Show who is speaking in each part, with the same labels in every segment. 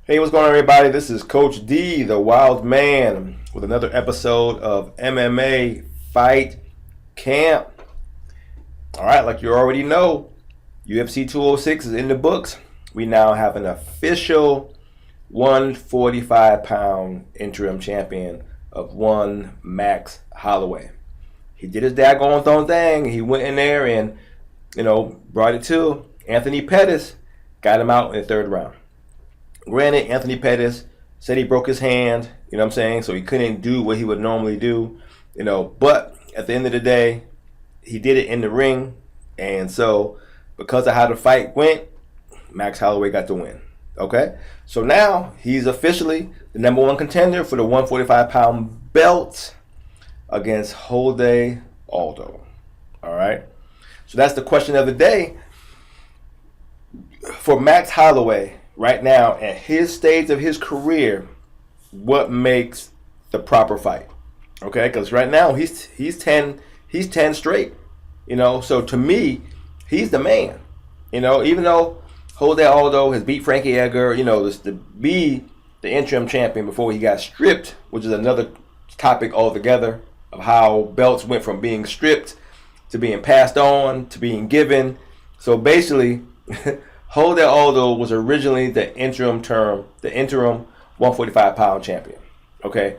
Speaker 1: Hey, what's going on, everybody? This is Coach D, the Wild Man, with another episode of MMA Fight Camp. All right, like you already know, UFC 206 is in the books. We now have an official 145-pound interim champion of one Max Holloway. He did his daggone thing. He went in there and, brought it to Anthony Pettis, got him out in the third round. Granted, Anthony Pettis said he broke his hand, so he couldn't do what he would normally do, but at the end of the day, he did it in the ring, and so because of how the fight went, Max Holloway got the win, okay? So now he's officially the number one contender for the 145-pound belt against Jose Aldo, all right? So that's the question of the day. For Max Holloway, right now, at his stage of his career, what makes the proper fight? Okay, because right now he's 10 straight. So to me, he's the man. Even though Jose Aldo has beat Frankie Edgar, to be the interim champion before he got stripped, which is another topic altogether of how belts went from being stripped to being passed on to being given. So basically, Jose Aldo was originally the interim 145-pound champion. Okay,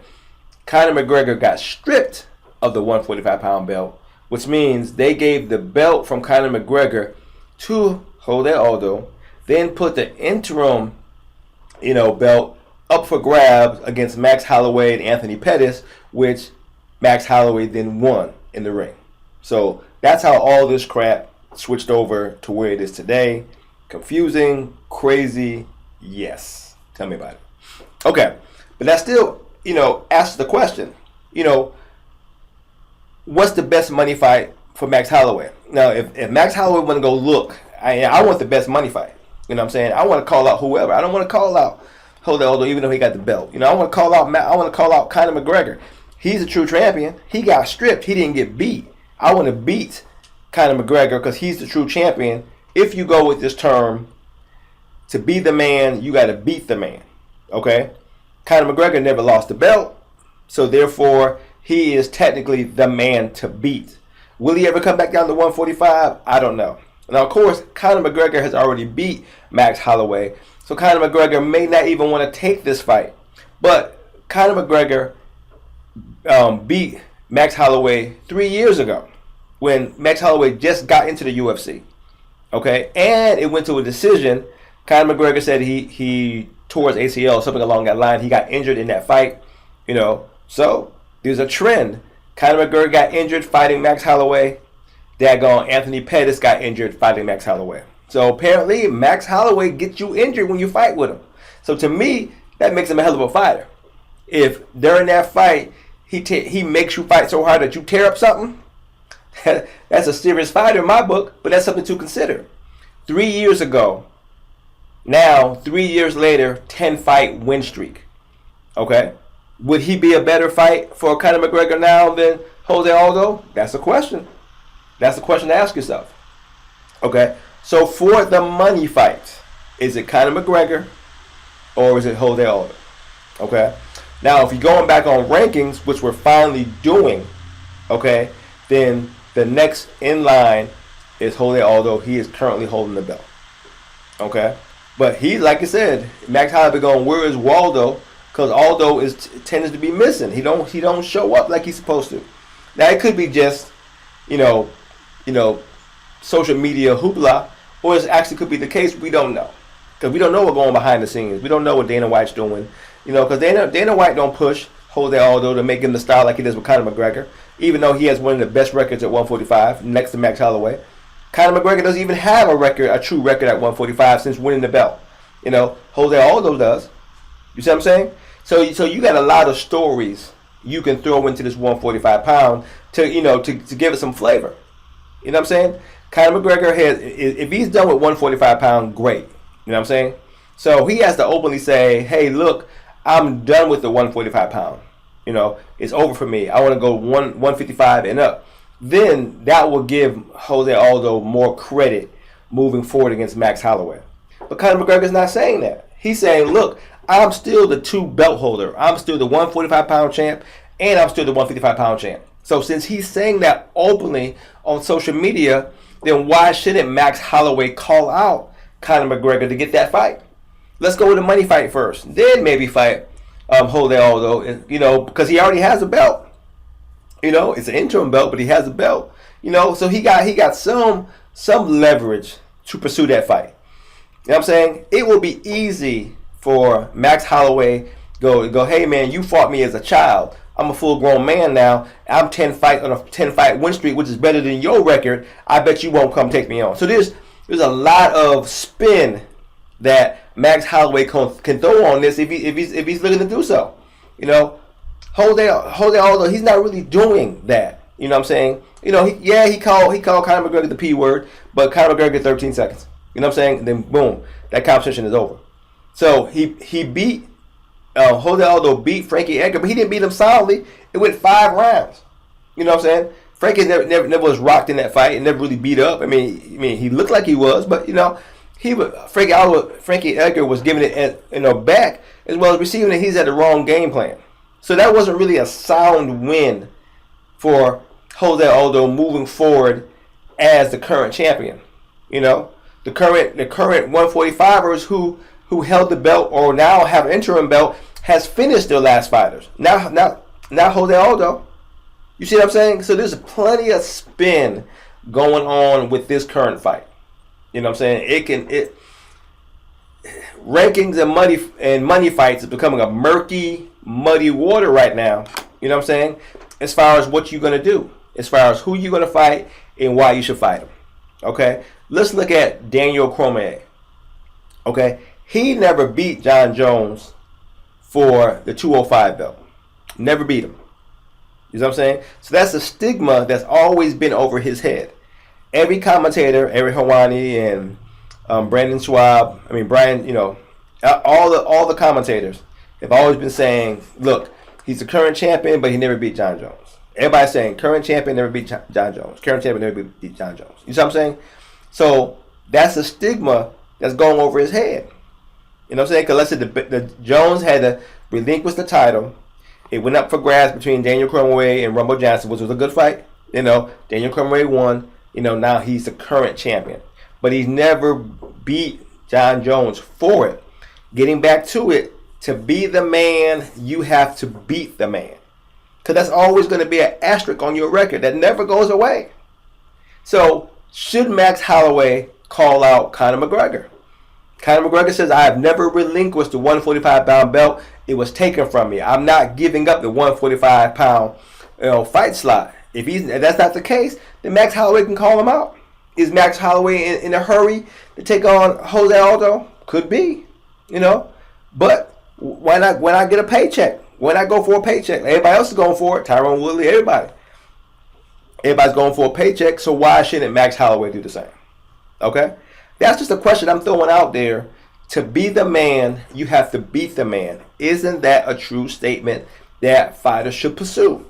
Speaker 1: Conor Mcgregor got stripped of the 145-pound belt, which means they gave the belt from Conor McGregor to Jose Aldo, then put the interim, belt up for grabs against Max Holloway and Anthony Pettis, which Max Holloway then won in the ring. So that's how all this crap switched over to where it is today. Confusing, crazy, yes. Tell me about it. Okay, but that still, asks the question, what's the best money fight for Max Holloway? Now, if Max Holloway want to go look, I want the best money fight. I want to call out whoever. I don't want to call out Jose Aldo, even though he got the belt. I want to call out Conor McGregor. He's a true champion. He got stripped. He didn't get beat. I want to beat Conor McGregor because he's the true champion. If you go with this term, to be the man, you got to beat the man, okay? Conor McGregor never lost the belt, so therefore, he is technically the man to beat. Will he ever come back down to 145? I don't know. Now, of course, Conor McGregor has already beat Max Holloway, so Conor McGregor may not even want to take this fight. But Conor McGregor beat Max Holloway 3 years ago when Max Holloway just got into the UFC. Okay, and it went to a decision. Conor McGregor said he tore his ACL, something along that line. He got injured in that fight, So there's a trend. Conor McGregor got injured fighting Max Holloway. Daggone Anthony Pettis got injured fighting Max Holloway. So apparently Max Holloway gets you injured when you fight with him. So to me, that makes him a hell of a fighter. If during that fight he makes you fight so hard that you tear up something, that's a serious fighter in my book, but that's something to consider. 3 years ago, now 3 years later, 10-fight win streak. Okay? Would he be a better fight for Conor McGregor now than Jose Aldo? That's a question. That's a question to ask yourself. Okay? So for the money fight, is it Conor McGregor or is it Jose Aldo? Okay? Now, if you're going back on rankings, which we're finally doing, okay, then the next in line is Jose Aldo. He is currently holding the belt. Okay? But he, like I said, Max Holloway going, where is Waldo? Because Aldo tends to be missing. He don't show up like he's supposed to. Now, it could be just, social media hoopla, or it actually could be the case. We don't know. Because we don't know what's going behind the scenes. We don't know what Dana White's doing. Because Dana White don't push Jose Aldo to make him the star like he does with Conor McGregor, even though he has one of the best records at 145 next to Max Holloway. Conor McGregor doesn't even have a true record at 145 since winning the belt. Jose Aldo does. You see what I'm saying? So you got a lot of stories you can throw into this 145 pound to give it some flavor. You know what I'm saying? Conor McGregor if he's done with 145 pound, great. You know what I'm saying? So he has to openly say, hey, look, I'm done with the 145 pound. It's over for me. I want to go 155 and up. Then that will give Jose Aldo more credit moving forward against Max Holloway. But Conor McGregor's not saying that. He's saying, look, I'm still the 2 belt holder. I'm still the 145-pound champ, and I'm still the 155-pound champ. So since he's saying that openly on social media, then why shouldn't Max Holloway call out Conor McGregor to get that fight? Let's go with the money fight first, then maybe fight Jose Aldo, because he already has a belt. It's an interim belt, but he has a belt. So he got some leverage to pursue that fight. You know what I'm saying? It will be easy for Max Holloway go, hey man, you fought me as a child. I'm a full-grown man now. I'm 10 fight on a 10-fight win streak, which is better than your record. I bet you won't come take me on. So there's a lot of spin that Max Holloway can throw on this if he's looking to do so. Jose Aldo, he's not really doing that. You know what I'm saying? He called Conor McGregor the P word, but Conor McGregor get 13 seconds. You know what I'm saying? And then boom, that competition is over. So he beat Jose Aldo beat Frankie Edgar, but he didn't beat him soundly. It went 5 rounds. You know what I'm saying? Frankie never was rocked in that fight and never really beat up. I mean he looked like he was, but Frankie Edgar was giving it back as well as receiving it. He's had the wrong game plan. So that wasn't really a sound win for Jose Aldo moving forward as the current champion. The current 145ers who held the belt or now have an interim belt has finished their last fighters. Now Jose Aldo. You see what I'm saying? So there's plenty of spin going on with this current fight. You know what I'm saying? Rankings and money fights is becoming a muddy water right now. You know what I'm saying? As far as what you're gonna do, as far as who you're gonna fight and why you should fight him. Okay, let's look at Daniel Cormier. Okay, he never beat John Jones for the 205 belt. Never beat him. You know what I'm saying? So that's a stigma that's always been over his head. Every commentator, Eric Hawani and Brandon Schwab, Brian, all the commentators have always been saying, look, he's the current champion, but he never beat John Jones. Everybody's saying current champion never beat John Jones. Current champion never beat John Jones. You see what I'm saying? So that's a stigma that's going over his head. You know what I'm saying? Because let's say the Jones had to relinquish the title. It went up for grabs between Daniel Cormier and Rumble Johnson, which was a good fight. Daniel Cormier won. Now he's the current champion. But he's never beat John Jones for it. Getting back to it, to be the man, you have to beat the man. Because that's always going to be an asterisk on your record. That never goes away. So, should Max Holloway call out Conor McGregor? Conor McGregor says, I have never relinquished the 145-pound belt. It was taken from me. I'm not giving up the 145-pound fight slot. If that's not the case, then Max Holloway can call him out. Is Max Holloway in a hurry to take on Jose Aldo? Could be, But why not get a paycheck? Why not go for a paycheck? Everybody else is going for it. Tyrone Woodley, everybody. Everybody's going for a paycheck, so why shouldn't Max Holloway do the same? Okay? That's just a question I'm throwing out there. To be the man, you have to beat the man. Isn't that a true statement that fighters should pursue?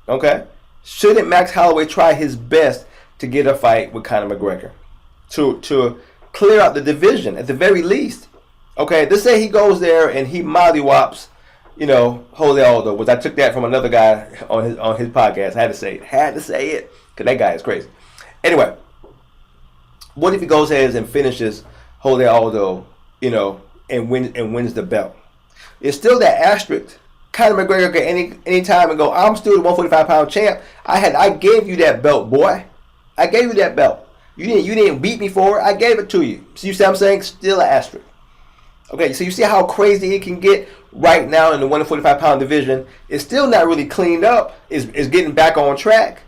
Speaker 1: Okay? Shouldn't Max Holloway try his best to get a fight with Conor McGregor? To clear out the division at the very least. Okay, let's say he goes there and he mollywops, Jose Aldo, which I took that from another guy on his podcast. I had to say it, because that guy is crazy. Anyway, what if he goes ahead and finishes Jose Aldo, and wins the belt? It's still that asterisk. Conor McGregor can any time and go, I'm still the 145-pound champ. I gave you that belt, boy. I gave you that belt. You didn't beat me for it. I gave it to you. So you see what I'm saying? Still an asterisk. Okay, so you see how crazy it can get right now in the 145-pound division. It's still not really cleaned up. It's getting back on track,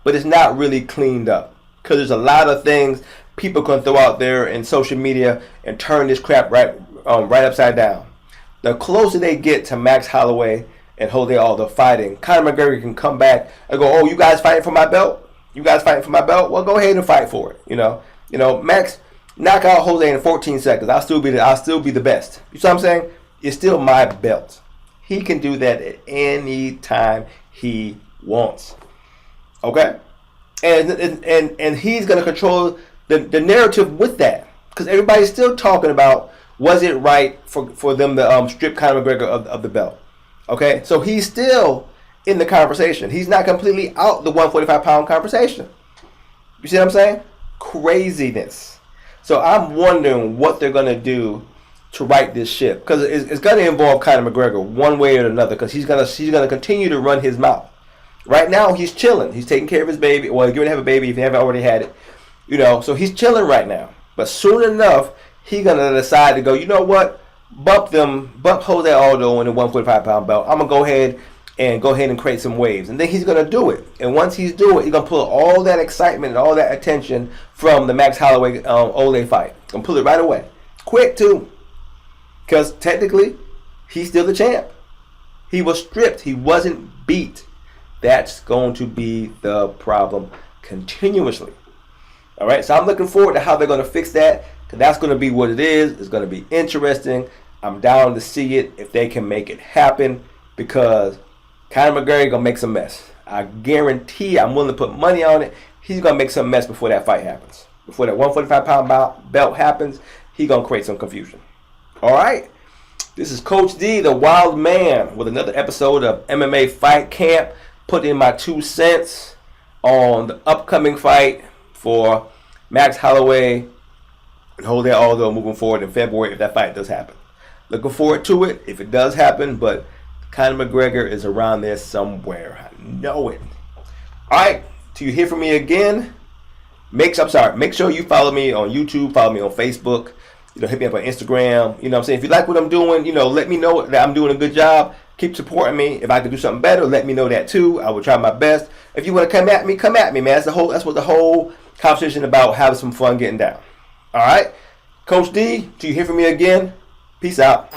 Speaker 1: but it's not really cleaned up. Because there's a lot of things people can throw out there in social media and turn this crap right upside down. The closer they get to Max Holloway and Jose Aldo fighting, Conor McGregor can come back and go, oh, you guys fighting for my belt? You guys fighting for my belt? Well, go ahead and fight for it. Max, knock out Jose in 14 seconds. I'll still be the best. You see what I'm saying? It's still my belt. He can do that at any time he wants. Okay? And he's gonna control the narrative with that. Because everybody's still talking about Was it right for them to strip Conor McGregor of the belt? Okay, so he's still in the conversation. He's not completely out the 145-pound conversation. You see what I'm saying? Craziness. So I'm wondering what they're going to do to right this ship, because it's going to involve Conor McGregor one way or another, because he's going to continue to run his mouth. Right now he's chilling. He's taking care of his baby. Well, he's going to have a baby if he haven't already had it. You know, so he's chilling right now. But soon enough, he's going to decide to go, you know what? Bump Jose Aldo in the 145-pound belt. I'm going to go ahead and create some waves. And then he's going to do it. And once he's doing it, he's going to pull all that excitement and all that attention from the Max Holloway Ole fight. And pull it right away. Quick, too. Because technically, he's still the champ. He was stripped. He wasn't beat. That's going to be the problem continuously. All right, so I'm looking forward to how they're going to fix that, because that's going to be what it is. It's going to be interesting. I'm down to see it if they can make it happen, because Conor McGregor going to make some mess. I guarantee, I'm willing to put money on it, he's going to make some mess before that fight happens. Before that 145-pound belt happens, he's going to create some confusion. All right, this is Coach D, the Wild Man, with another episode of MMA Fight Camp. Put in my 2 cents on the upcoming fight for Max Holloway and Jose Aldo moving forward in February if that fight does happen. Looking forward to it if it does happen, but Conor McGregor is around there somewhere. I know it. All right, till you hear from me again, make sure you follow me on YouTube, follow me on Facebook, hit me up on Instagram. You know what I'm saying? If you like what I'm doing, let me know that I'm doing a good job. Keep supporting me. If I can do something better, let me know that too. I will try my best. If you want to come at me, man. That's what the whole conversation about, having some fun getting down. All right? Coach D, till you hear from me again, peace out.